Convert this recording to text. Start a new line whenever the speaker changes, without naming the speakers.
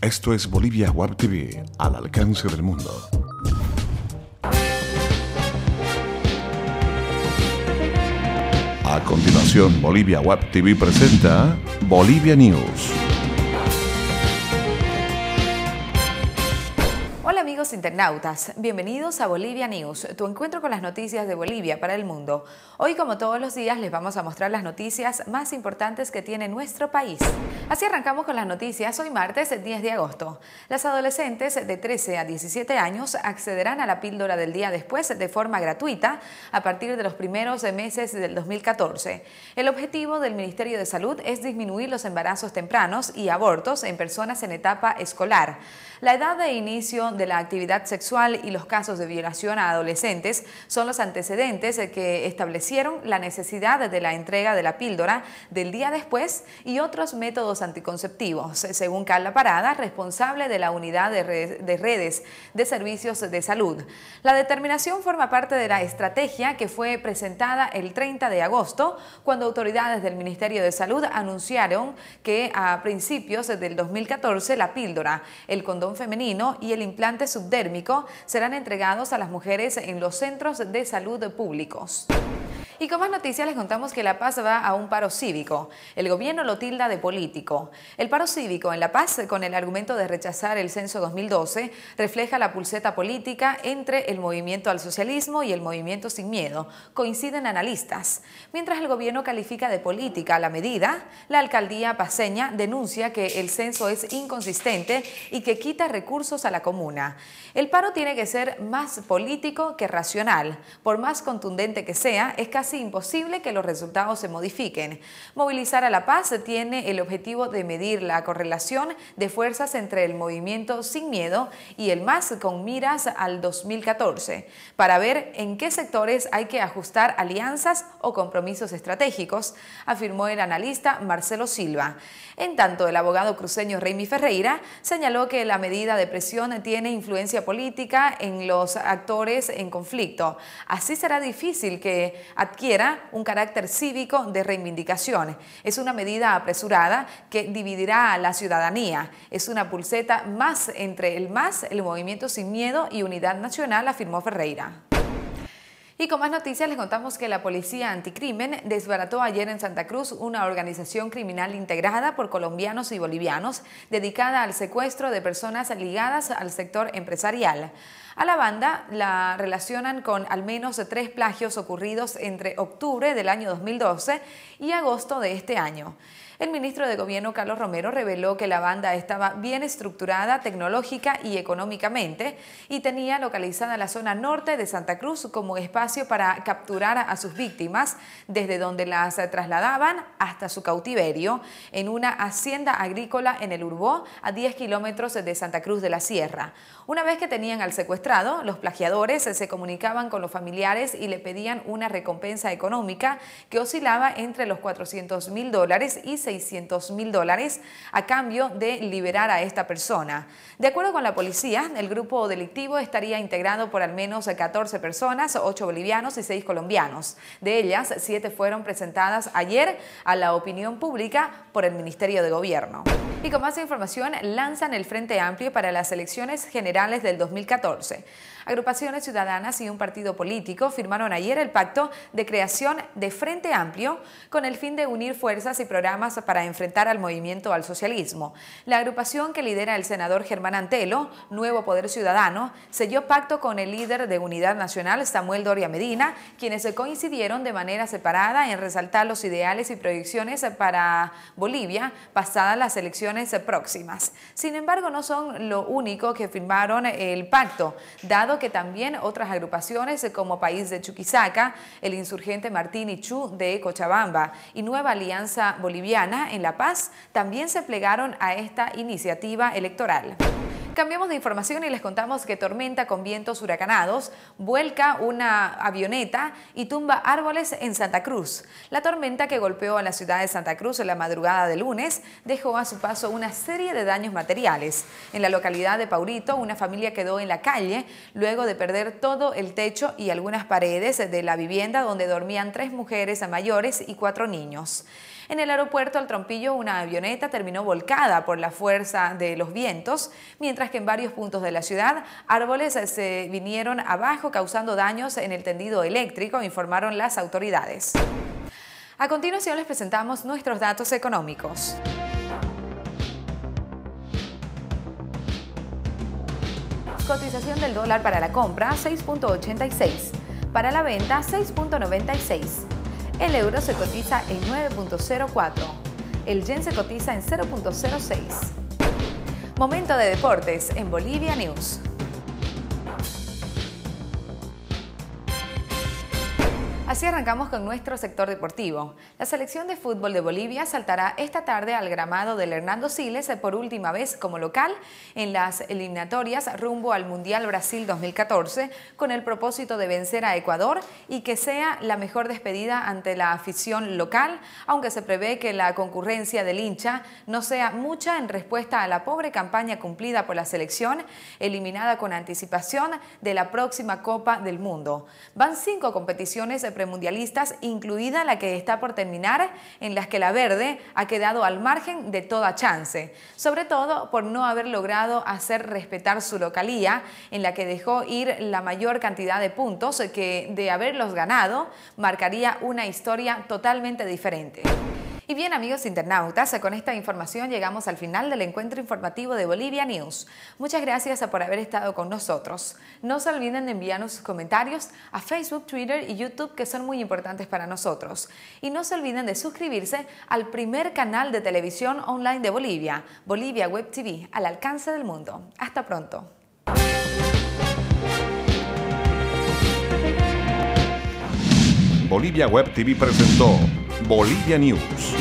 Esto es Bolivia Web TV, al alcance del mundo. A continuación, Bolivia Web TV presenta Bolivia News.
Hola amigos internautas, bienvenidos a Bolivia News, tu encuentro con las noticias de Bolivia para el mundo. Hoy, como todos los días, les vamos a mostrar las noticias más importantes que tiene nuestro país. Así arrancamos con las noticias hoy martes 10 de agosto. Las adolescentes de 13 a 17 años accederán a la píldora del día después de forma gratuita a partir de los primeros meses del 2014. El objetivo del Ministerio de Salud es disminuir los embarazos tempranos y abortos en personas en etapa escolar. La edad de inicio de la actividad sexual y los casos de violación a adolescentes son los antecedentes que establecieron la necesidad de la entrega de la píldora del día después y otros métodos anticonceptivos, según Carla Parada, responsable de la unidad de redes de servicios de salud. La determinación forma parte de la estrategia que fue presentada el 30 de agosto, cuando autoridades del Ministerio de Salud anunciaron que a principios del 2014 la píldora, el condón femenino y el implante subdérmico serán entregados a las mujeres en los centros de salud públicos. Y con más noticias les contamos que La Paz va a un paro cívico. El gobierno lo tilda de político. El paro cívico en La Paz, con el argumento de rechazar el censo 2012, refleja la pulseta política entre el movimiento al socialismo y el movimiento sin miedo, coinciden analistas. Mientras el gobierno califica de política la medida, la alcaldía paceña denuncia que el censo es inconsistente y que quita recursos a la comuna. El paro tiene que ser más político que racional. Por más contundente que sea, es casi imposible que los resultados se modifiquen. Movilizar a La Paz tiene el objetivo de medir la correlación de fuerzas entre el movimiento sin miedo y el MAS con miras al 2014, para ver en qué sectores hay que ajustar alianzas o compromisos estratégicos, afirmó el analista Marcelo Silva. En tanto, el abogado cruceño Raimi Ferreira señaló que la medida de presión tiene influencia política en los actores en conflicto. Así será difícil que adquiera un carácter cívico de reivindicación. Es una medida apresurada que dividirá a la ciudadanía. Es una pulseta más entre el MAS, el Movimiento Sin Miedo y Unidad Nacional, afirmó Ferreira. Y con más noticias les contamos que la Policía Anticrimen desbarató ayer en Santa Cruz una organización criminal integrada por colombianos y bolivianos dedicada al secuestro de personas ligadas al sector empresarial. A la banda la relacionan con al menos 3 plagios ocurridos entre octubre del año 2012 y agosto de este año. El ministro de Gobierno, Carlos Romero, reveló que la banda estaba bien estructurada tecnológica y económicamente y tenía localizada la zona norte de Santa Cruz como espacio para capturar a sus víctimas, desde donde las trasladaban hasta su cautiverio en una hacienda agrícola en el Urbó, a 10 kilómetros de Santa Cruz de la Sierra. Una vez que tenían al secuestrado, los plagiadores se comunicaban con los familiares y le pedían una recompensa económica que oscilaba entre los $400.000 y $600.000 a cambio de liberar a esta persona. De acuerdo con la policía, el grupo delictivo estaría integrado por al menos 14 personas, 8 bolivianos y 6 colombianos. De ellas, 7 fueron presentadas ayer a la opinión pública por el Ministerio de Gobierno. Y con más información, lanzan el Frente Amplio para las elecciones generales del 2014. Agrupaciones ciudadanas y un partido político firmaron ayer el pacto de creación de Frente Amplio con el fin de unir fuerzas y programas para enfrentar al movimiento al socialismo. La agrupación que lidera el senador Germán Antelo, Nuevo Poder Ciudadano, selló pacto con el líder de Unidad Nacional, Samuel Doria Medina, quienes coincidieron de manera separada en resaltar los ideales y proyecciones para Bolivia pasadas las elecciones próximas. Sin embargo, no son lo único que firmaron el pacto, dado que también otras agrupaciones como País de Chuquisaca, el insurgente Martín Ichú de Cochabamba y Nueva Alianza Boliviana en La Paz también se plegaron a esta iniciativa electoral. Cambiamos de información y les contamos que tormenta con vientos huracanados vuelca una avioneta y tumba árboles en Santa Cruz. La tormenta que golpeó a la ciudad de Santa Cruz en la madrugada de lunes dejó a su paso una serie de daños materiales. En la localidad de Paurito, una familia quedó en la calle luego de perder todo el techo y algunas paredes de la vivienda donde dormían 3 mujeres mayores y 4 niños. En el aeropuerto El Trompillo, una avioneta terminó volcada por la fuerza de los vientos, mientras que en varios puntos de la ciudad árboles se vinieron abajo causando daños en el tendido eléctrico, informaron las autoridades. A continuación les presentamos nuestros datos económicos. Cotización del dólar para la compra 6.86, para la venta 6.96. El euro se cotiza en 9.04. El yen se cotiza en 0.06. Momento de deportes en Bolivia News. Así arrancamos con nuestro sector deportivo. La selección de fútbol de Bolivia saltará esta tarde al gramado del Hernando Siles por última vez como local en las eliminatorias rumbo al Mundial Brasil 2014 con el propósito de vencer a Ecuador y que sea la mejor despedida ante la afición local, aunque se prevé que la concurrencia del hincha no sea mucha en respuesta a la pobre campaña cumplida por la selección, eliminada con anticipación de la próxima Copa del Mundo. Van 5 competiciones premundialistas, incluida la que está por terminar, en las que la verde ha quedado al margen de toda chance, sobre todo por no haber logrado hacer respetar su localía, en la que dejó ir la mayor cantidad de puntos que, de haberlos ganado, marcaría una historia totalmente diferente. Y bien, amigos internautas, con esta información llegamos al final del encuentro informativo de Bolivia News. Muchas gracias por haber estado con nosotros. No se olviden de enviarnos sus comentarios a Facebook, Twitter y YouTube, que son muy importantes para nosotros. Y no se olviden de suscribirse al primer canal de televisión online de Bolivia, Bolivia Web TV, al alcance del mundo. Hasta pronto.
Bolivia Web TV presentó Bolivia News.